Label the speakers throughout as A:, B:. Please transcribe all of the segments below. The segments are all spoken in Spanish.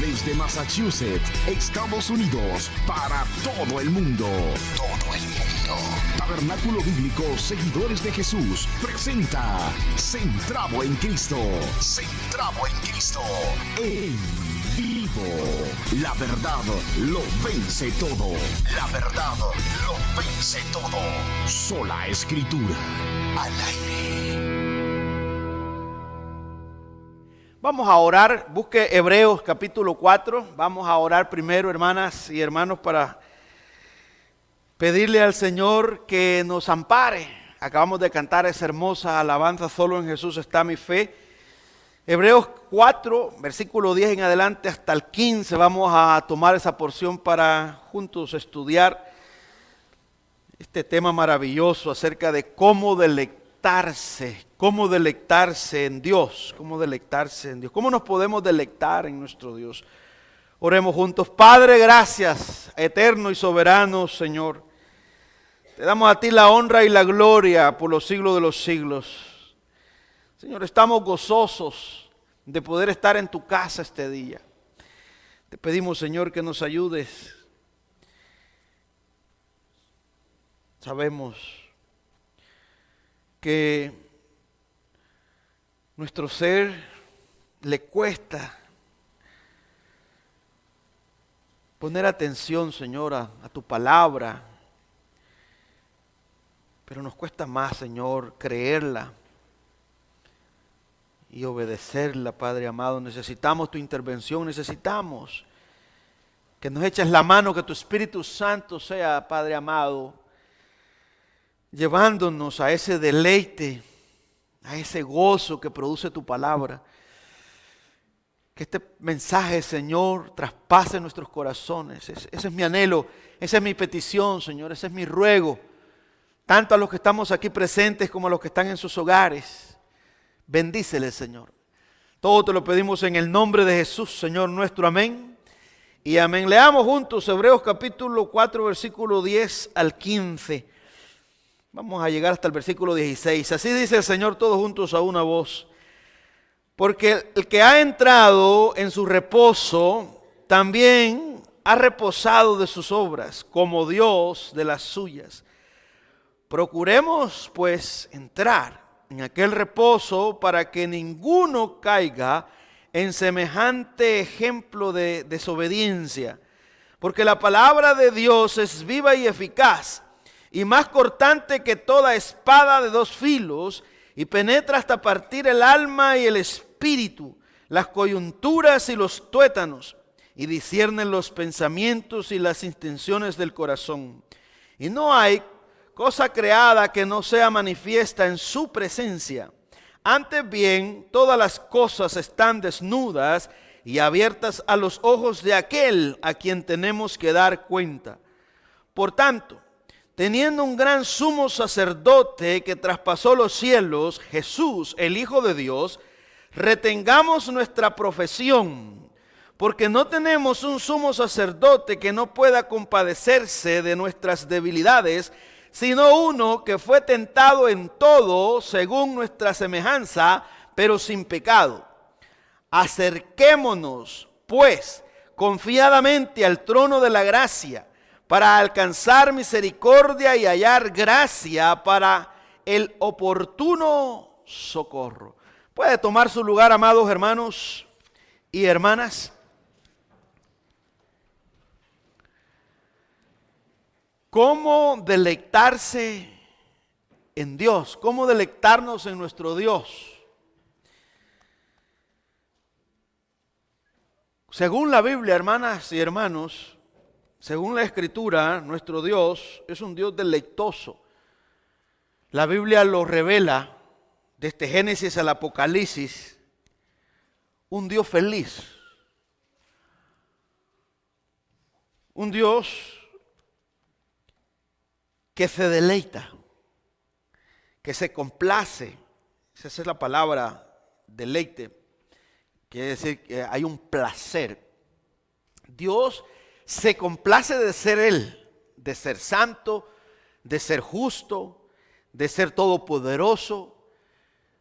A: Desde Massachusetts, Estados Unidos, para todo el mundo. Todo el mundo. Tabernáculo Bíblico Seguidores de Jesús presenta Centrado en Cristo. Centrado en Cristo. En vivo. La verdad lo vence todo. La verdad lo vence todo. Sola Escritura. Al aire.
B: Vamos a orar, busque Hebreos capítulo 4, vamos a orar primero, hermanas y hermanos, para pedirle al Señor que nos ampare. Acabamos de cantar esa hermosa alabanza, solo en Jesús está mi fe. Hebreos 4, versículo 10 en adelante hasta el 15, vamos a tomar esa porción para juntos estudiar este tema maravilloso acerca de cómo deleitarse en Dios, cómo nos podemos deleitar en nuestro Dios. Oremos juntos. Padre, gracias, eterno y soberano Señor. Te damos a ti la honra y la gloria por los siglos de los siglos. Señor, estamos gozosos de poder estar en tu casa este día. Te pedimos, Señor, que nos ayudes. Sabemos que nuestro ser le cuesta poner atención, Señor, a tu palabra, pero nos cuesta más, Señor, creerla y obedecerla, Padre amado. Necesitamos tu intervención, necesitamos que nos eches la mano, que tu Espíritu Santo sea, Padre amado, llevándonos a ese deleite, a ese gozo que produce tu palabra. Que este mensaje, Señor, traspase nuestros corazones. Ese es mi anhelo, esa es mi petición, Señor, ese es mi ruego. Tanto a los que estamos aquí presentes como a los que están en sus hogares. Bendíceles, Señor. Todo te lo pedimos en el nombre de Jesús, Señor nuestro. Amén y amén. Leamos juntos Hebreos capítulo 4, versículo 10 al 15. Vamos a llegar hasta el versículo 16. Así dice el Señor, todos juntos a una voz. Porque el que ha entrado en su reposo, también ha reposado de sus obras, como Dios de las suyas. Procuremos, pues, entrar en aquel reposo para que ninguno caiga en semejante ejemplo de desobediencia. Porque la palabra de Dios es viva y eficaz, y más cortante que toda espada de dos filos, y penetra hasta partir el alma y el espíritu, las coyunturas y los tuétanos, y discierne los pensamientos y las intenciones del corazón. Y no hay cosa creada que no sea manifiesta en su presencia. Antes bien, todas las cosas están desnudas y abiertas a los ojos de aquel a quien tenemos que dar cuenta. Por tanto, teniendo un gran sumo sacerdote que traspasó los cielos, Jesús, el Hijo de Dios, retengamos nuestra profesión, porque no tenemos un sumo sacerdote que no pueda compadecerse de nuestras debilidades, sino uno que fue tentado en todo según nuestra semejanza, pero sin pecado. Acerquémonos, pues, confiadamente al trono de la gracia, para alcanzar misericordia y hallar gracia para el oportuno socorro. Puede tomar su lugar, amados hermanos y hermanas. ¿Cómo deleitarse en Dios? ¿Cómo deleitarnos en nuestro Dios? Según la Biblia, hermanas y hermanos, según la Escritura, nuestro Dios es un Dios deleitoso. La Biblia lo revela desde Génesis al Apocalipsis, un Dios feliz. Un Dios que se deleita, que se complace. Esa es la palabra deleite. Quiere decir que hay un placer. Dios se complace de ser Él, de ser santo, de ser justo, de ser todopoderoso,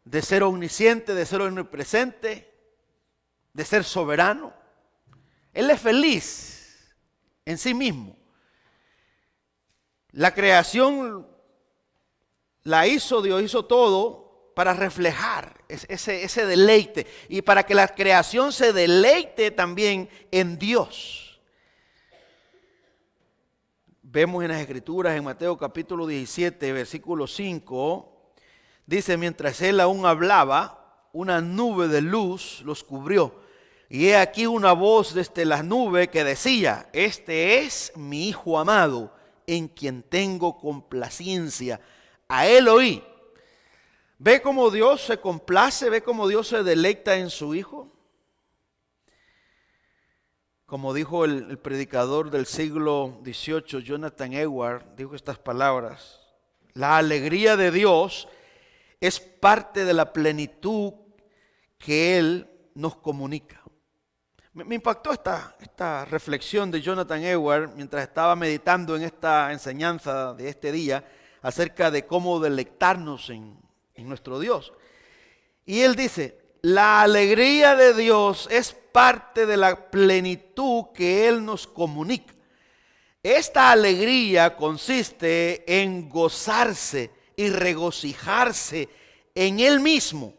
B: de ser omnisciente, de ser omnipresente, de ser soberano. Él es feliz en sí mismo. La creación la hizo, Dios hizo todo para reflejar ese deleite y para que la creación se deleite también en Dios. Vemos en las Escrituras, en Mateo capítulo 17, versículo 5, dice: mientras él aún hablaba, una nube de luz los cubrió. Y he aquí una voz desde las nubes que decía: este es mi Hijo amado, en quien tengo complacencia. A él oí. ¿Ve cómo Dios se complace? ¿Ve cómo Dios se deleita en su Hijo? Como dijo el predicador del siglo XVIII, Jonathan Edwards, dijo estas palabras: la alegría de Dios es parte de la plenitud que Él nos comunica. Me impactó esta reflexión de Jonathan Edwards mientras estaba meditando en esta enseñanza de este día acerca de cómo deleitarnos en nuestro Dios. Y él dice: la alegría de Dios es parte de la plenitud que Él nos comunica. Esta alegría consiste en gozarse y regocijarse en Él mismo.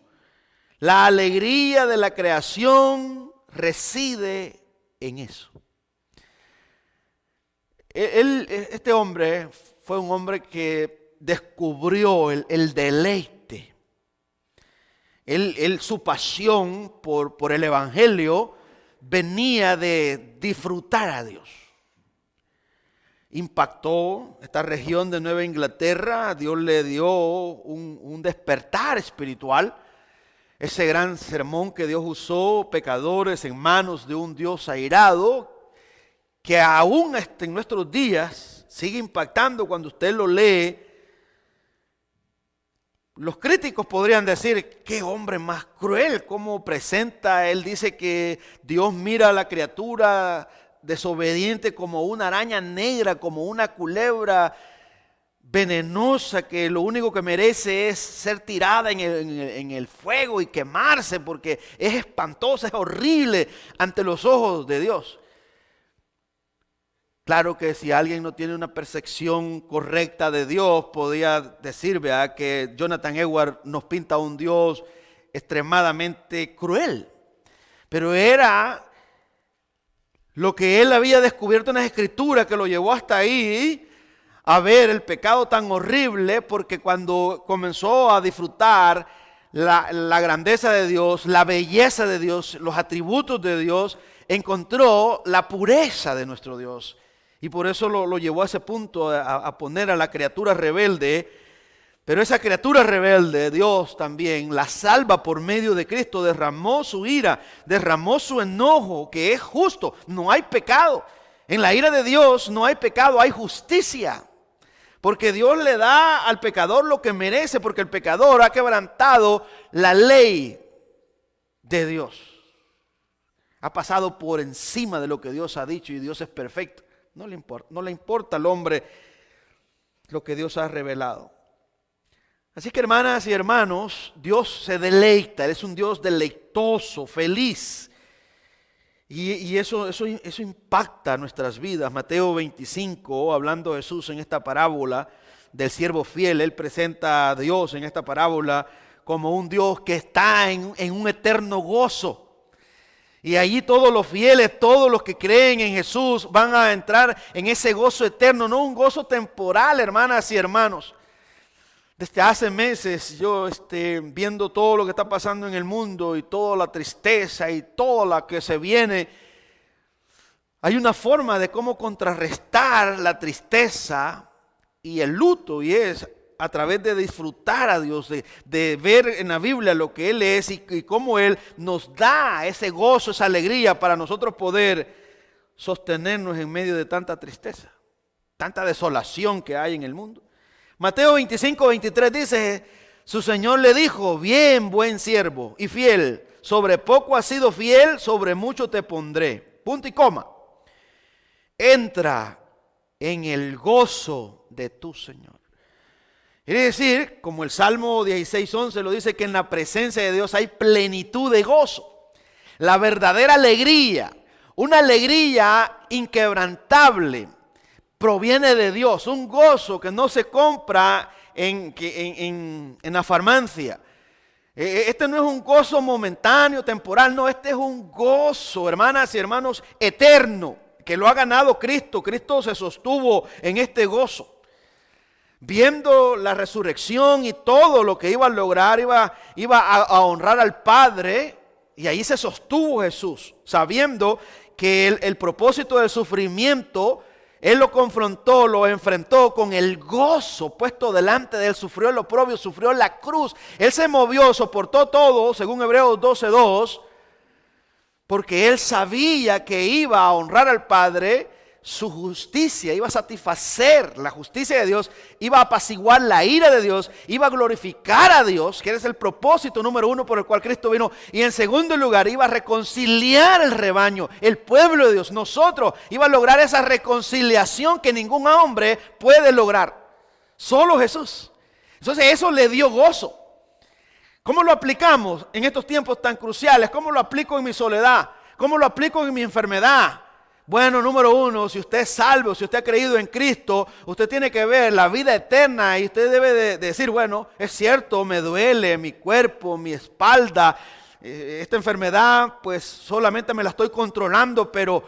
B: La alegría de la creación reside en eso. Este hombre fue un hombre que descubrió el deleite. Su pasión por el Evangelio venía de disfrutar a Dios. Impactó esta región de Nueva Inglaterra. Dios le dio un despertar espiritual. Ese gran sermón que Dios usó, pecadores en manos de un Dios airado, que aún en nuestros días sigue impactando cuando usted lo lee. Los críticos podrían decir: qué hombre más cruel, cómo presenta. Él dice que Dios mira a la criatura desobediente como una araña negra, como una culebra venenosa, que lo único que merece es ser tirada en el fuego y quemarse, porque es espantosa, es horrible ante los ojos de Dios. Claro que si alguien no tiene una percepción correcta de Dios, podría decir, ¿verdad?, que Jonathan Edwards nos pinta un Dios extremadamente cruel. Pero era lo que él había descubierto en las Escrituras que lo llevó hasta ahí, a ver el pecado tan horrible, porque cuando comenzó a disfrutar la grandeza de Dios, la belleza de Dios, los atributos de Dios, encontró la pureza de nuestro Dios. Y por eso lo llevó a ese punto, a poner a la criatura rebelde. Pero esa criatura rebelde, Dios también la salva por medio de Cristo. Derramó su ira, derramó su enojo, que es justo. No hay pecado. En la ira de Dios no hay pecado, hay justicia. Porque Dios le da al pecador lo que merece, porque el pecador ha quebrantado la ley de Dios. Ha pasado por encima de lo que Dios ha dicho, y Dios es perfecto. No le importa al hombre lo que Dios ha revelado. Así que, hermanas y hermanos, Dios se deleita. Él es un Dios deleitoso, feliz. Y eso impacta nuestras vidas. Mateo 25, hablando Jesús en esta parábola del siervo fiel, Él presenta a Dios en esta parábola como un Dios que está en un eterno gozo. Y allí todos los fieles, todos los que creen en Jesús van a entrar en ese gozo eterno, no un gozo temporal, hermanas y hermanos. Desde hace meses yo viendo todo lo que está pasando en el mundo y toda la tristeza y todo lo que se viene, hay una forma de cómo contrarrestar la tristeza y el luto, y es a través de disfrutar a Dios, de ver en la Biblia lo que Él es y cómo Él nos da ese gozo, esa alegría para nosotros poder sostenernos en medio de tanta tristeza, tanta desolación que hay en el mundo. Mateo 25, 23 dice: su Señor le dijo: bien, buen siervo y fiel, sobre poco has sido fiel, sobre mucho te pondré. Punto y coma. Entra en el gozo de tu Señor. Quiere decir, como el Salmo 16:11 lo dice, que en la presencia de Dios hay plenitud de gozo. La verdadera alegría Una alegría inquebrantable proviene de Dios, un gozo que no se compra en la farmacia. Este no es un gozo momentáneo, temporal, no, este es un gozo, hermanas y hermanos, eterno, que lo ha ganado Cristo. Cristo se sostuvo en este gozo. Viendo la resurrección y todo lo que iba a lograr, iba a honrar al Padre, y ahí se sostuvo Jesús, sabiendo que el propósito del sufrimiento, Él lo confrontó, lo enfrentó con el gozo puesto delante de Él. Sufrió el oprobio, sufrió la cruz. Él se movió, soportó todo, según Hebreos 12:2, porque Él sabía que iba a honrar al Padre. Su justicia iba a satisfacer la justicia de Dios, iba a apaciguar la ira de Dios, iba a glorificar a Dios, que es el propósito número uno por el cual Cristo vino. Y en segundo lugar, iba a reconciliar el rebaño, el pueblo de Dios, nosotros. Iba a lograr esa reconciliación que ningún hombre puede lograr, solo Jesús. Entonces eso le dio gozo. ¿Cómo lo aplicamos en estos tiempos tan cruciales? ¿Cómo lo aplico en mi soledad? ¿Cómo lo aplico en mi enfermedad? Bueno, número uno, si usted es salvo, si usted ha creído en Cristo, usted tiene que ver la vida eterna y usted debe de decir, bueno, es cierto, me duele mi cuerpo, mi espalda, esta enfermedad pues solamente me la estoy controlando, pero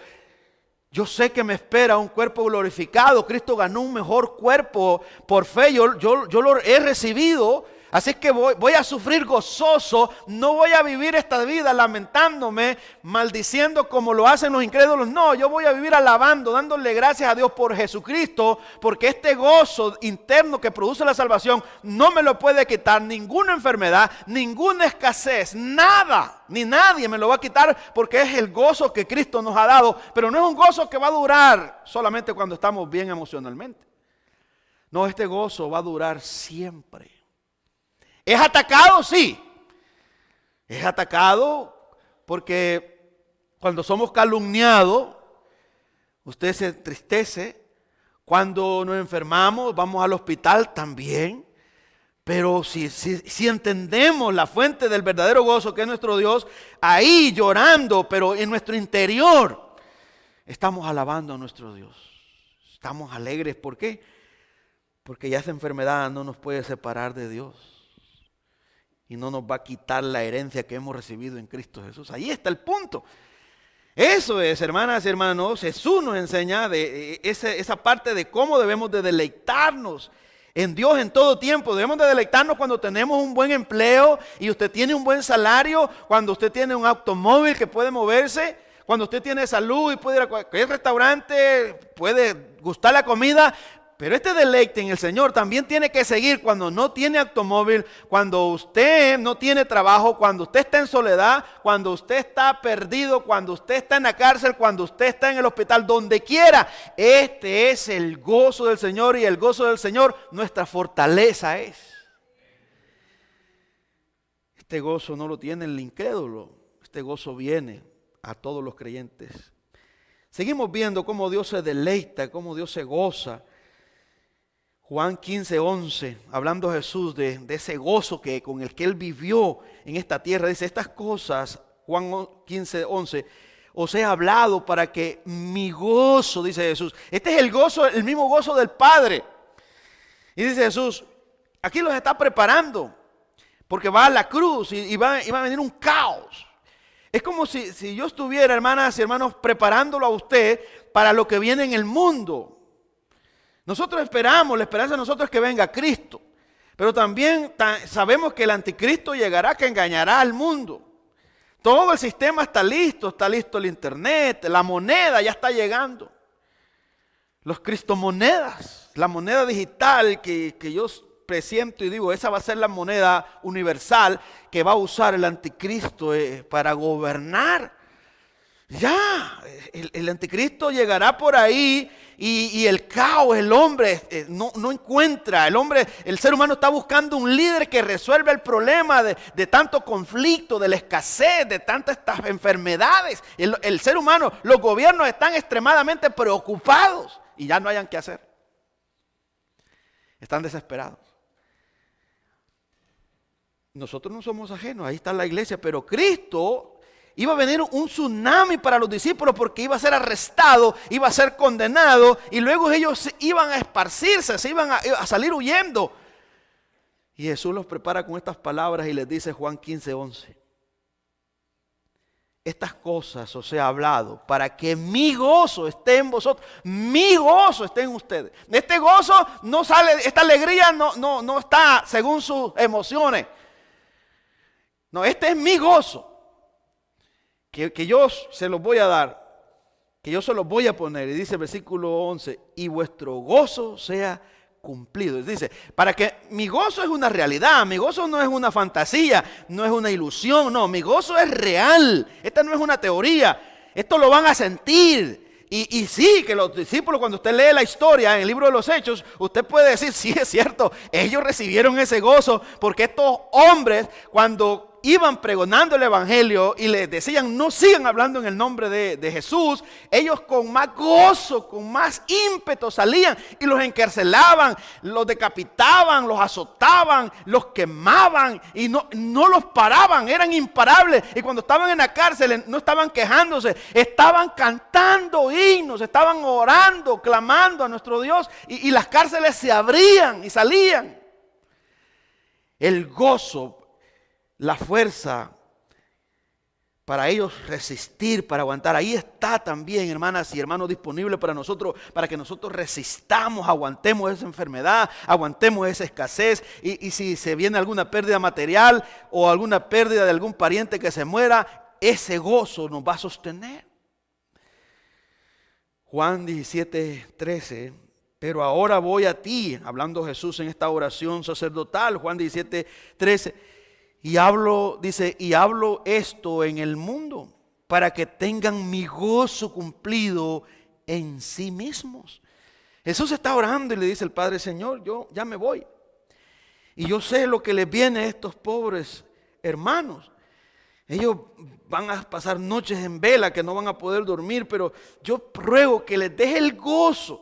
B: yo sé que me espera un cuerpo glorificado. Cristo ganó un mejor cuerpo por fe, yo lo he recibido. Así que voy a sufrir gozoso, no voy a vivir esta vida lamentándome, maldiciendo como lo hacen los incrédulos. No, yo voy a vivir alabando, dándole gracias a Dios por Jesucristo, porque este gozo interno que produce la salvación no me lo puede quitar ninguna enfermedad, ninguna escasez, nada, ni nadie me lo va a quitar, porque es el gozo que Cristo nos ha dado. Pero no es un gozo que va a durar solamente cuando estamos bien emocionalmente. No, este gozo va a durar siempre. ¿Es atacado? Sí. Es atacado porque cuando somos calumniados, usted se entristece. Cuando nos enfermamos, vamos al hospital también. Pero si entendemos la fuente del verdadero gozo, que es nuestro Dios, ahí llorando, pero en nuestro interior, estamos alabando a nuestro Dios. Estamos alegres. ¿Por qué? Porque ya esa enfermedad no nos puede separar de Dios. Y no nos va a quitar la herencia que hemos recibido en Cristo Jesús. Ahí está el punto. Eso es, hermanas y hermanos, Jesús nos enseña de esa parte de cómo debemos de deleitarnos en Dios en todo tiempo. Debemos de deleitarnos cuando tenemos un buen empleo y usted tiene un buen salario, cuando usted tiene un automóvil que puede moverse, cuando usted tiene salud y puede ir a cualquier restaurante, puede gustar la comida. Pero este deleite en el Señor también tiene que seguir cuando no tiene automóvil, cuando usted no tiene trabajo, cuando usted está en soledad, cuando usted está perdido, cuando usted está en la cárcel, cuando usted está en el hospital, donde quiera. Este es el gozo del Señor, y el gozo del Señor nuestra fortaleza es. Este gozo no lo tiene el incrédulo, este gozo viene a todos los creyentes. Seguimos viendo cómo Dios se deleita, cómo Dios se goza. Juan 15:11, hablando Jesús de ese gozo con el que Él vivió en esta tierra, dice: estas cosas, Juan 15:11, os he hablado para que mi gozo, dice Jesús, este es el gozo, el mismo gozo del Padre. Y dice Jesús, aquí los está preparando, porque va a la cruz y va a venir un caos. Es como si yo estuviera, hermanas y hermanos, preparándolo a usted para lo que viene en el mundo. Nosotros esperamos, la esperanza de nosotros es que venga Cristo. Pero también sabemos que el anticristo llegará, que engañará al mundo. Todo el sistema está listo el internet, la moneda ya está llegando. Los cristomonedas, la moneda digital que yo presiento y digo, esa va a ser la moneda universal que va a usar el anticristo para gobernar. Ya, el anticristo llegará por ahí y el caos, el hombre no encuentra, el ser humano está buscando un líder que resuelva el problema de tanto conflicto, de la escasez, de tantas estas enfermedades. El ser humano, los gobiernos están extremadamente preocupados y ya no hayan qué hacer. Están desesperados. Nosotros no somos ajenos, ahí está la iglesia, pero Cristo Iba a venir un tsunami para los discípulos porque iba a ser arrestado, iba a ser condenado y luego ellos iban a esparcirse, se iban a salir huyendo. Y Jesús los prepara con estas palabras y les dice Juan 15:11. Estas cosas os he hablado para que mi gozo esté en vosotros, mi gozo esté en ustedes. Este gozo no sale, esta alegría no está según sus emociones. No, este es mi gozo. Que yo se los voy a dar, que yo se los voy a poner. Y dice el versículo 11, y vuestro gozo sea cumplido. Dice, para que mi gozo es una realidad, mi gozo no es una fantasía, no es una ilusión, no, mi gozo es real. Esta no es una teoría, esto lo van a sentir. Y sí, que los discípulos, cuando usted lee la historia en el libro de los Hechos, usted puede decir, sí, es cierto, ellos recibieron ese gozo, porque estos hombres, cuando iban pregonando el evangelio y les decían, no sigan hablando en el nombre de Jesús, ellos con más gozo, con más ímpetu salían y los encarcelaban, los decapitaban, los azotaban, los quemaban y no los paraban, eran imparables. Y cuando estaban en la cárcel no estaban quejándose, estaban cantando himnos, estaban orando, clamando a nuestro Dios y las cárceles se abrían y salían. El gozo, la fuerza para ellos resistir, para aguantar. Ahí está también, hermanas y hermanos, disponible para nosotros, para que nosotros resistamos, aguantemos esa enfermedad, aguantemos esa escasez. Y si se viene alguna pérdida material o alguna pérdida de algún pariente que se muera, ese gozo nos va a sostener. Juan 17:13. Pero ahora voy a ti, hablando Jesús en esta oración sacerdotal, Juan 17:13. Y hablo, dice, y hablo esto en el mundo para que tengan mi gozo cumplido en sí mismos. Jesús está orando y le dice al Padre, Señor, yo ya me voy. Y yo sé lo que les viene a estos pobres hermanos. Ellos van a pasar noches en vela que no van a poder dormir, pero yo ruego que les deje el gozo.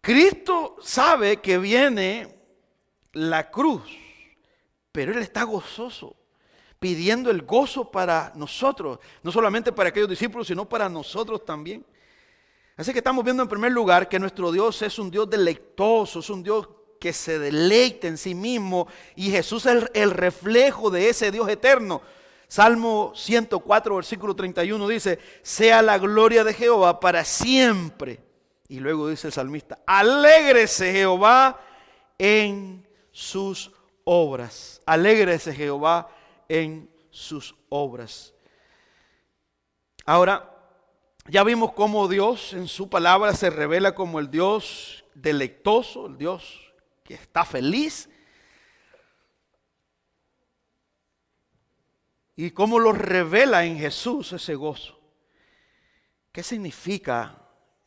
B: Cristo sabe que viene la cruz, pero Él está gozoso, pidiendo el gozo para nosotros, no solamente para aquellos discípulos, sino para nosotros también. Así que estamos viendo en primer lugar que nuestro Dios es un Dios deleitoso, es un Dios que se deleita en sí mismo, y Jesús es el reflejo de ese Dios eterno. Salmo 104, versículo 31 dice, sea la gloria de Jehová para siempre. Y luego dice el salmista, alégrese Jehová en sus obras. Alégrese Jehová en sus obras. Ahora, ya vimos cómo Dios en su palabra se revela como el Dios deleitoso, el Dios que está feliz. Y cómo lo revela en Jesús ese gozo. ¿Qué significa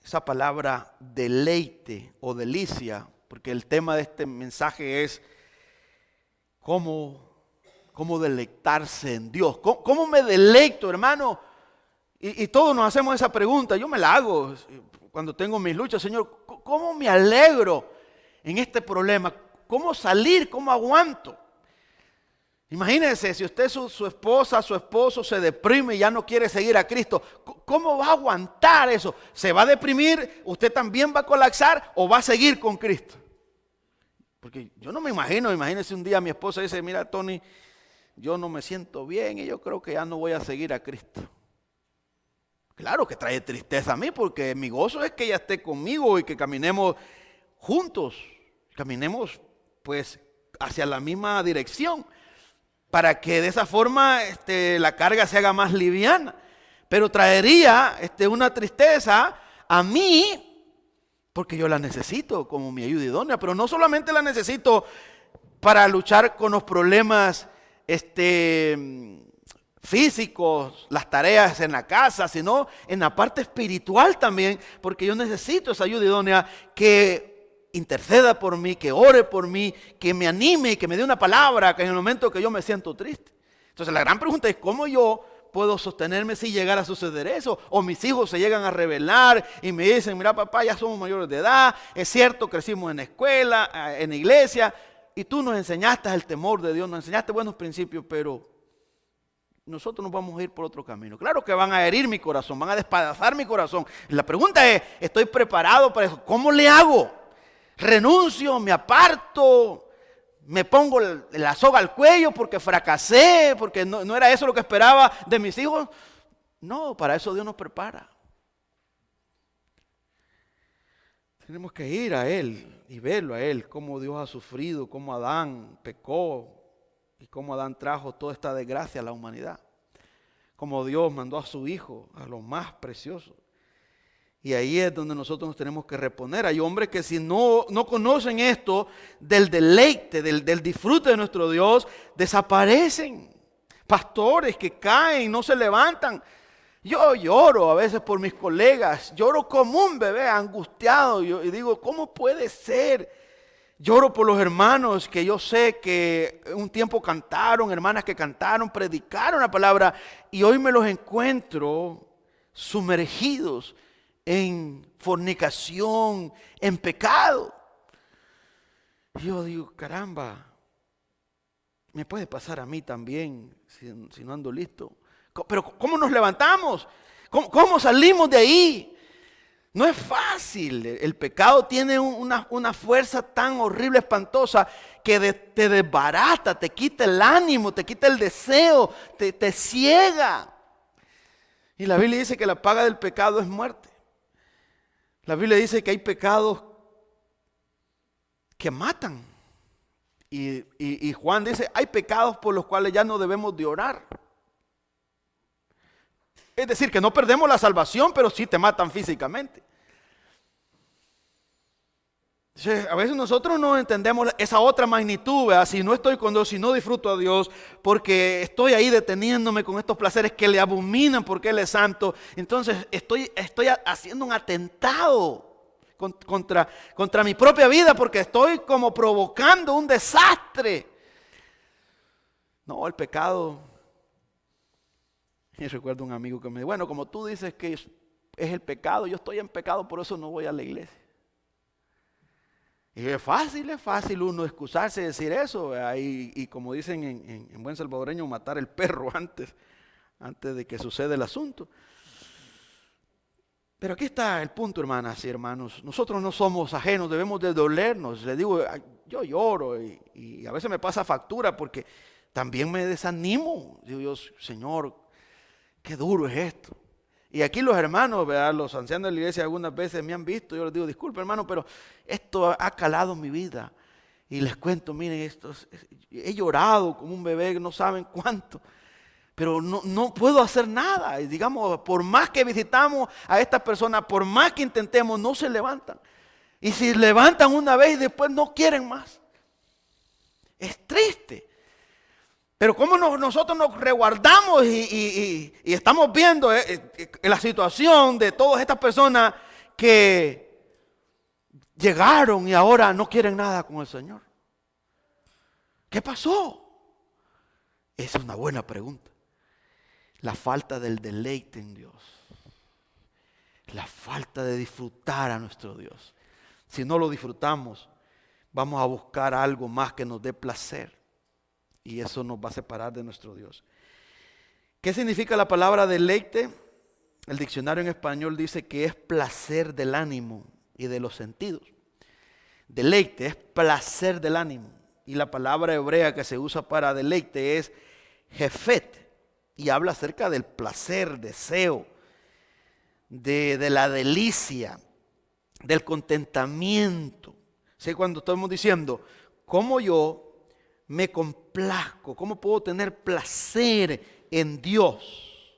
B: esa palabra deleite o delicia? Porque el tema de este mensaje es cómo deleitarse en Dios. ¿Cómo me deleito, hermano? Y todos nos hacemos esa pregunta. Yo me la hago cuando tengo mis luchas. Señor, ¿cómo me alegro en este problema? ¿Cómo salir? ¿Cómo aguanto? Imagínense, si usted, su esposa, su esposo se deprime y ya no quiere seguir a Cristo, ¿cómo va a aguantar eso? ¿Se va a deprimir? ¿Usted también va a colapsar o va a seguir con Cristo? Porque yo no me imagino, imagínense un día mi esposa dice, mira Tony, yo no me siento bien y yo creo que ya no voy a seguir a Cristo. Claro que trae tristeza a mí porque mi gozo es que ella esté conmigo y que caminemos juntos, caminemos pues hacia la misma dirección, para que de esa forma la carga se haga más liviana. Pero traería una tristeza a mí, porque yo la necesito como mi ayuda idónea, pero no solamente la necesito para luchar con los problemas físicos, las tareas en la casa, sino en la parte espiritual también, porque yo necesito esa ayuda idónea que interceda por mí, que ore por mí, que me anime y que me dé una palabra que en el momento que yo me siento triste. Entonces la gran pregunta es ¿cómo yo puedo sostenerme si llegara a suceder eso? O mis hijos se llegan a rebelar y me dicen, mira papá, ya somos mayores de edad, es cierto, crecimos en la escuela, en la iglesia, y tú nos enseñaste el temor de Dios, nos enseñaste buenos principios, pero nosotros nos vamos a ir por otro camino. Claro que van a herir mi corazón, van a despedazar mi corazón. La pregunta es, ¿estoy preparado para eso? ¿Cómo le hago? ¿Renuncio? ¿Me aparto? ¿Me pongo la soga al cuello porque fracasé? ¿Porque no era eso lo que esperaba de mis hijos? No, para eso Dios nos prepara. Tenemos que ir a Él y verlo a Él, cómo Dios ha sufrido, cómo Adán pecó y cómo Adán trajo toda esta desgracia a la humanidad. Cómo Dios mandó a su Hijo, a lo más precioso. Y ahí es donde nosotros nos tenemos que reponer. Hay hombres que si no conocen esto del deleite, del disfrute de nuestro Dios, desaparecen. Pastores que caen, no se levantan. Yo lloro a veces por mis colegas, lloro como un bebé angustiado y digo, ¿cómo puede ser? Lloro por los hermanos que yo sé que un tiempo cantaron, hermanas que cantaron, predicaron la palabra y hoy me los encuentro sumergidos en fornicación, en pecado. Y yo digo, caramba, me puede pasar a mí también si no ando listo. Pero ¿cómo nos levantamos? ¿Cómo salimos de ahí? No es fácil. El pecado tiene una fuerza tan horrible, espantosa, que te desbarata, te quita el ánimo, te quita el deseo, te ciega. Y la Biblia dice que la paga del pecado es muerte. La Biblia dice que hay pecados que matan. Y Juan dice, hay pecados por los cuales ya no debemos de orar. Es decir, que no perdemos la salvación, pero sí te matan físicamente. A veces nosotros no entendemos esa otra magnitud, ¿verdad? Si no estoy con Dios, si no disfruto a Dios, porque estoy ahí deteniéndome con estos placeres que le abominan porque Él es santo. Entonces estoy haciendo un atentado contra mi propia vida porque estoy como provocando un desastre. No, el pecado. Y recuerdo un amigo que me dijo, bueno, como tú dices que es el pecado, yo estoy en pecado, por eso no voy a la iglesia. Y es fácil uno excusarse y decir eso, y como dicen en buen salvadoreño, matar el perro antes de que suceda el asunto. Pero aquí está el punto, hermanas y hermanos. Nosotros no somos ajenos, debemos de dolernos. Les digo, yo lloro y a veces me pasa factura porque también me desanimo. Digo yo, Señor, qué duro es esto. Y aquí los hermanos, ¿verdad? Los ancianos de la iglesia algunas veces me han visto. Yo les digo, disculpe hermano, pero esto ha calado mi vida. Y les cuento, miren, he llorado como un bebé, no saben cuánto. Pero no puedo hacer nada. Y digamos, por más que visitamos a estas personas, por más que intentemos, no se levantan. Y si levantan una vez y después no quieren más. Es triste. Pero cómo nosotros nos resguardamos y estamos viendo la situación de todas estas personas que llegaron y ahora no quieren nada con el Señor. ¿Qué pasó? Esa es una buena pregunta. La falta del deleite en Dios. La falta de disfrutar a nuestro Dios. Si no lo disfrutamos, vamos a buscar algo más que nos dé placer. Y eso nos va a separar de nuestro Dios. ¿Qué significa la palabra deleite? El diccionario en español dice que es placer del ánimo y de los sentidos. Deleite es placer del ánimo. Y la palabra hebrea que se usa para deleite es jefet. Y habla acerca del placer, deseo, de la delicia, del contentamiento. ¿Sí? Cuando estamos diciendo, ¿cómo yo me complazco? ¿Cómo puedo tener placer en Dios?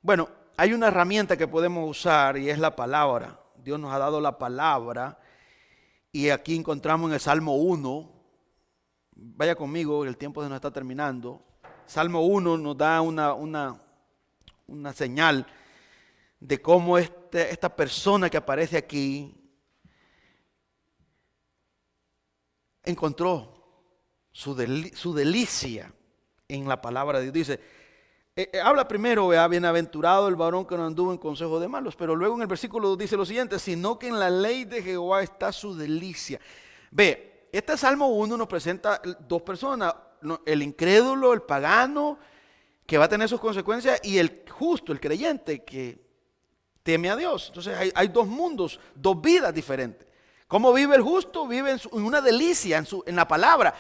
B: Bueno, hay una herramienta que podemos usar y es la palabra. Dios nos ha dado la palabra y aquí encontramos en el Salmo 1. Vaya conmigo, el tiempo se nos está terminando. Salmo 1 nos da una señal de cómo esta persona que aparece aquí encontró su delicia en la palabra de Dios. Dice, habla primero, bienaventurado el varón que no anduvo en consejo de malos, pero luego en el versículo 2 dice lo siguiente, sino que en la ley de Jehová está su delicia. Ve, este Salmo 1 nos presenta dos personas, el incrédulo, el pagano, que va a tener sus consecuencias, y el justo, el creyente, que teme a Dios. Entonces hay dos mundos, dos vidas diferentes. ¿Cómo vive el justo? Vive en una delicia, en la palabra.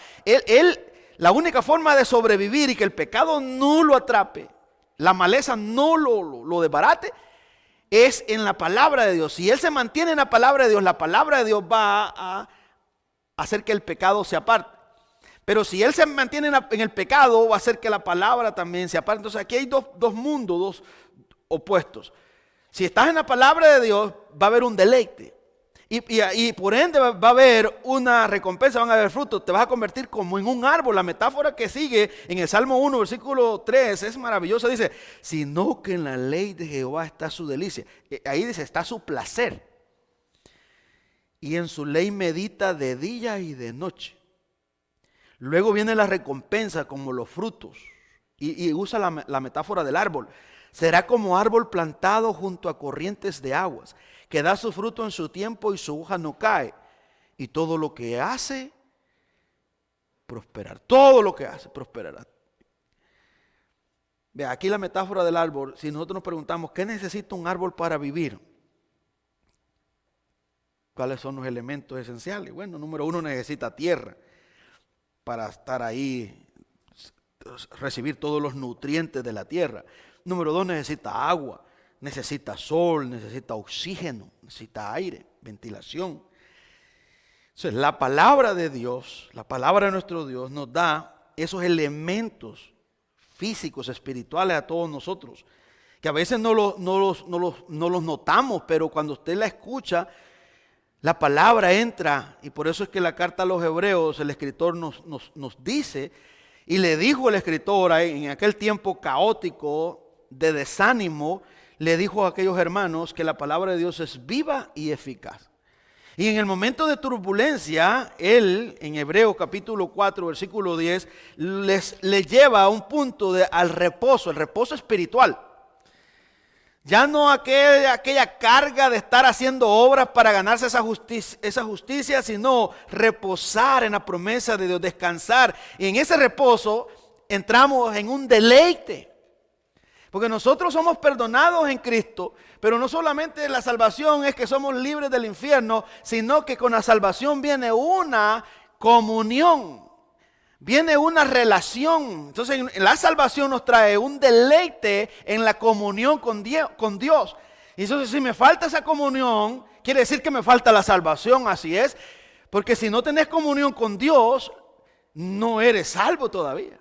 B: La única forma de sobrevivir y que el pecado no lo atrape, la maleza no lo desbarate, es en la palabra de Dios. Si él se mantiene en la palabra de Dios va a hacer que el pecado se aparte. Pero si él se mantiene en el pecado, va a hacer que la palabra también se aparte. Entonces aquí hay dos mundos, dos opuestos. Si estás en la palabra de Dios, va a haber un deleite. Y por ende va a haber una recompensa, van a haber frutos. Te vas a convertir como en un árbol. La metáfora que sigue en el Salmo 1, versículo 3, es maravillosa. Dice, sino que en la ley de Jehová está su delicia. Ahí dice, está su placer. Y en su ley medita de día y de noche. Luego viene la recompensa como los frutos. Y usa la metáfora del árbol. Será como árbol plantado junto a corrientes de aguas, que da su fruto en su tiempo y su hoja no cae. Y todo lo que hace, prosperará. Todo lo que hace, prosperará. Vea, aquí la metáfora del árbol, si nosotros nos preguntamos, ¿qué necesita un árbol para vivir? ¿Cuáles son los elementos esenciales? Bueno, número uno, necesita tierra para estar ahí, recibir todos los nutrientes de la tierra. Número dos, necesita agua, necesita sol, necesita oxígeno, necesita aire, ventilación. Entonces, la palabra de Dios, la palabra de nuestro Dios nos da esos elementos físicos, espirituales a todos nosotros, que a veces no los notamos, pero cuando usted la escucha, la palabra entra. Y por eso es que la carta a los Hebreos, el escritor nos dice, y le dijo el escritor en aquel tiempo caótico, de desánimo, le dijo a aquellos hermanos que la palabra de Dios es viva y eficaz. Y en el momento de turbulencia, él, en Hebreos capítulo 4, versículo 10, les lleva a un punto al reposo, el reposo espiritual. Ya no aquella carga de estar haciendo obras para ganarse esa justicia, sino reposar en la promesa de Dios, descansar. Y en ese reposo entramos en un deleite. Porque nosotros somos perdonados en Cristo, pero no solamente la salvación es que somos libres del infierno, sino que con la salvación viene una comunión, viene una relación. Entonces la salvación nos trae un deleite en la comunión con Dios. Y entonces si me falta esa comunión, quiere decir que me falta la salvación, así es. Porque si no tenés comunión con Dios, no eres salvo todavía.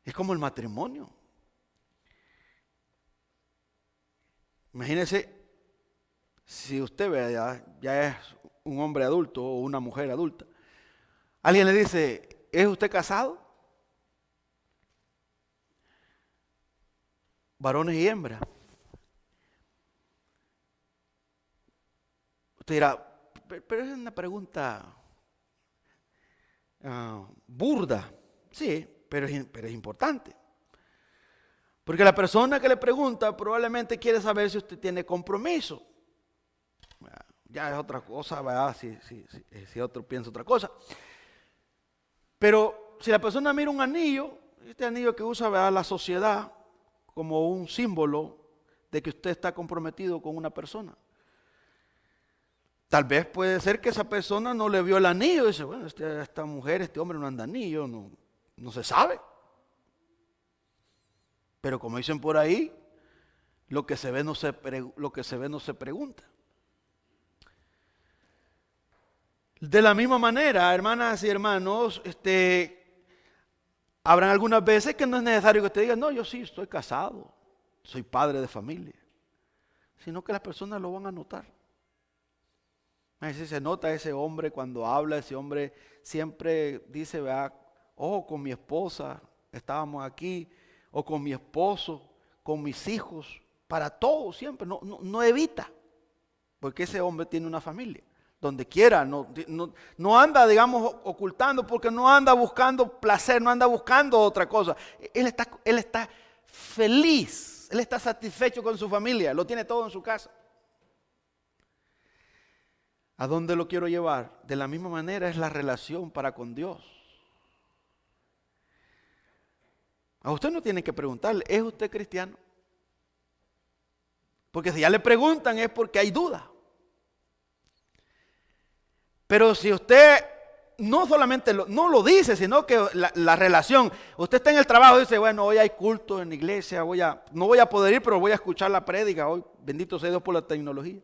B: Es como el matrimonio. Imagínese si usted ve ya es un hombre adulto o una mujer adulta. Alguien le dice, ¿es usted casado? Varones y hembras. Usted dirá, pero es una pregunta burda. Sí. Pero es importante. Porque la persona que le pregunta probablemente quiere saber si usted tiene compromiso. Ya es otra cosa, ¿verdad? Si otro piensa otra cosa. Pero si la persona mira un anillo, este anillo que usa, ¿verdad?, la sociedad como un símbolo de que usted está comprometido con una persona. Tal vez puede ser que esa persona no le vio el anillo y dice, bueno, esta mujer, este hombre no anda anillo, no se sabe. Pero como dicen por ahí, lo que se ve no se pregunta. De la misma manera, hermanas y hermanos, habrán algunas veces que no es necesario que usted diga, no, yo sí estoy casado, soy padre de familia, sino que las personas lo van a notar. A veces se nota ese hombre cuando habla, ese hombre siempre dice, vea, oh, con mi esposa estábamos aquí, o con mi esposo, con mis hijos, para todo siempre, no evita, porque ese hombre tiene una familia, donde quiera, no anda, digamos, ocultando, porque no anda buscando placer, no anda buscando otra cosa. Él está feliz, él está satisfecho con su familia, lo tiene todo en su casa. ¿A dónde lo quiero llevar? De la misma manera es la relación para con Dios. A usted no tiene que preguntarle, ¿es usted cristiano? Porque si ya le preguntan es porque hay duda. Pero si usted no solamente no lo dice, sino que la relación, usted está en el trabajo y dice, bueno, hoy hay culto en la iglesia, no voy a poder ir, pero voy a escuchar la prédica hoy, bendito sea Dios por la tecnología.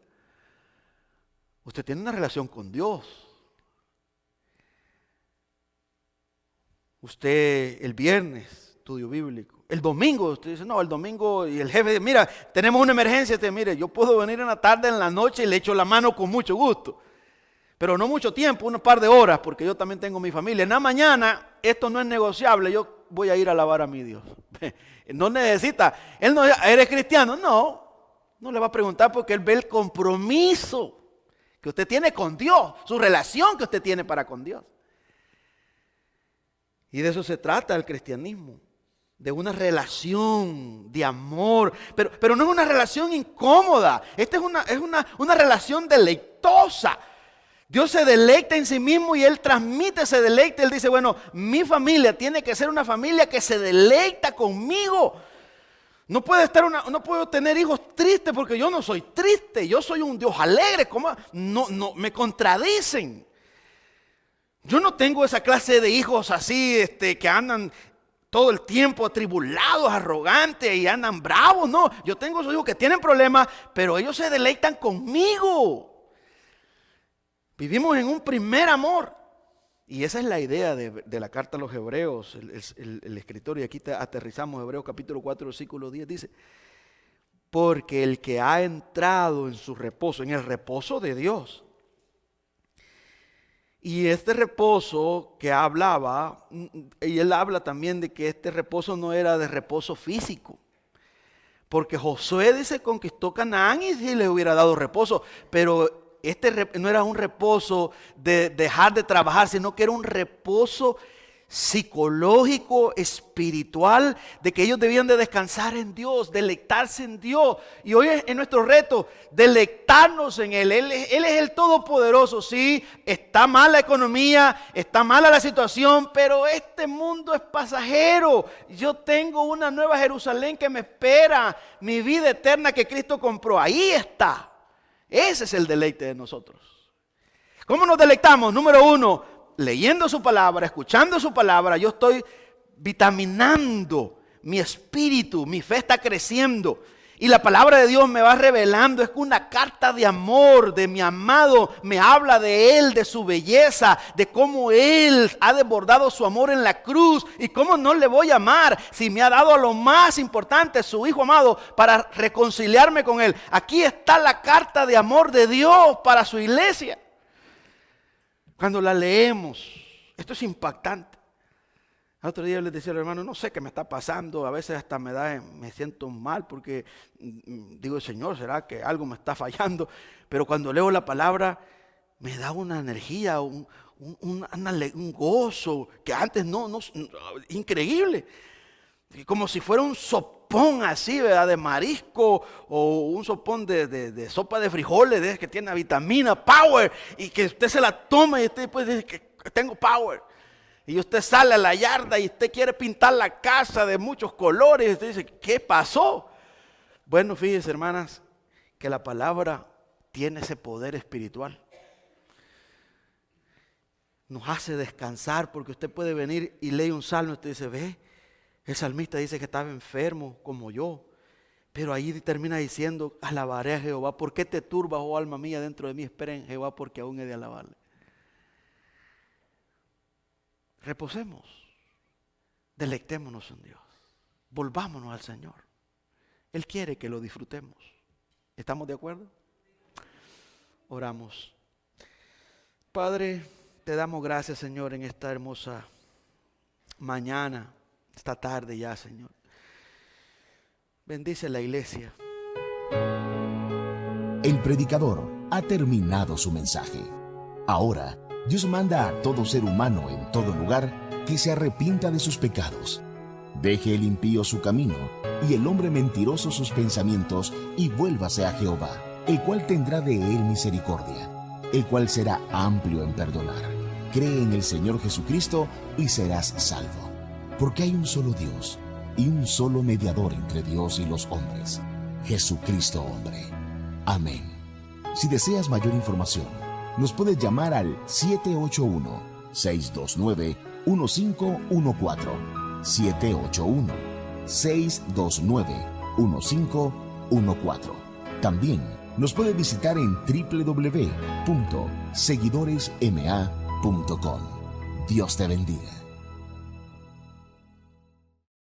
B: Usted tiene una relación con Dios. Usted el viernes, estudio bíblico. El domingo, usted dice, no, el domingo, y el jefe dice, mira, tenemos una emergencia, mire, yo puedo venir en la tarde, en la noche, y le echo la mano con mucho gusto. Pero no mucho tiempo, un par de horas, porque yo también tengo mi familia. En la mañana, esto no es negociable, yo voy a ir a alabar a mi Dios. No necesita, él no, ¿eres cristiano? No le va a preguntar porque él ve el compromiso que usted tiene con Dios, su relación que usted tiene para con Dios. Y de eso se trata el cristianismo, de una relación de amor, pero no es una relación incómoda, esta es una relación deleitosa. Dios se deleita en sí mismo y Él transmite ese deleite. Él dice, bueno, mi familia tiene que ser una familia que se deleita conmigo. No puedo tener hijos tristes porque yo no soy triste, yo soy un Dios alegre. ¿Cómo? No, me contradicen. Yo no tengo esa clase de hijos así, que andan todo el tiempo atribulados, arrogantes y andan bravos. No, yo tengo esos hijos que tienen problemas, pero ellos se deleitan conmigo. Vivimos en un primer amor. Y esa es la idea de la carta a los Hebreos. El escritor, y aquí aterrizamos, Hebreos capítulo 4, versículo 10, dice, porque el que ha entrado en su reposo, en el reposo de Dios. Y este reposo que hablaba, y él habla también de que este reposo no era de reposo físico. Porque Josué dice conquistó Canaán y si le hubiera dado reposo, pero no era un reposo de dejar de trabajar, sino que era un reposo psicológico, espiritual, de que ellos debían de descansar en Dios, deleitarse en Dios. Y hoy es nuestro reto, deleitarnos en Él. Él es el Todopoderoso. Sí, está mal la economía, está mala la situación, pero este mundo es pasajero. Yo tengo una nueva Jerusalén que me espera, mi vida eterna que Cristo compró. Ahí está. Ese es el deleite de nosotros. ¿Cómo nos deleitamos? Número 1, leyendo su palabra, escuchando su palabra. Yo estoy vitaminando mi espíritu, mi fe está creciendo. Y la palabra de Dios me va revelando, es una carta de amor de mi amado, me habla de Él, de su belleza, de cómo Él ha desbordado su amor en la cruz y cómo no le voy a amar si me ha dado a lo más importante, su Hijo amado, para reconciliarme con Él. Aquí está la carta de amor de Dios para su iglesia. Cuando la leemos, esto es impactante. El otro día les decía al hermano, no sé qué me está pasando, a veces hasta me siento mal porque digo, Señor, ¿será que algo me está fallando? Pero cuando leo la palabra me da una energía, un gozo que antes no, increíble. Como si fuera un sopón así, ¿verdad? De marisco o un sopón de sopa de frijoles, que tiene vitamina, power, y que usted se la toma y usted después dice que tengo power. Y usted sale a la yarda y usted quiere pintar la casa de muchos colores. Y usted dice, ¿qué pasó? Bueno, fíjense, hermanas, que la palabra tiene ese poder espiritual. Nos hace descansar porque usted puede venir y lee un salmo y usted dice, ve, el salmista dice que estaba enfermo como yo. Pero ahí termina diciendo, alabaré a Jehová. ¿Por qué te turbas, oh alma mía, dentro de mí? Espera en Jehová porque aún he de alabarle. Reposemos, deleitémonos en Dios, volvámonos al Señor. Él quiere que lo disfrutemos. ¿Estamos de acuerdo? Oramos. Padre, te damos gracias, Señor, en esta hermosa mañana, esta tarde ya, Señor. Bendice la iglesia.
A: El predicador ha terminado su mensaje. Ahora, Dios manda a todo ser humano en todo lugar que se arrepienta de sus pecados. Deje el impío su camino y el hombre mentiroso sus pensamientos y vuélvase a Jehová, el cual tendrá de él misericordia, el cual será amplio en perdonar. Cree en el Señor Jesucristo y serás salvo. Porque hay un solo Dios y un solo mediador entre Dios y los hombres, Jesucristo hombre. Amén. Si deseas mayor información, nos puedes llamar al 781-629-1514. 781-629-1514. También nos puedes visitar en www.seguidoresma.com. Dios te bendiga.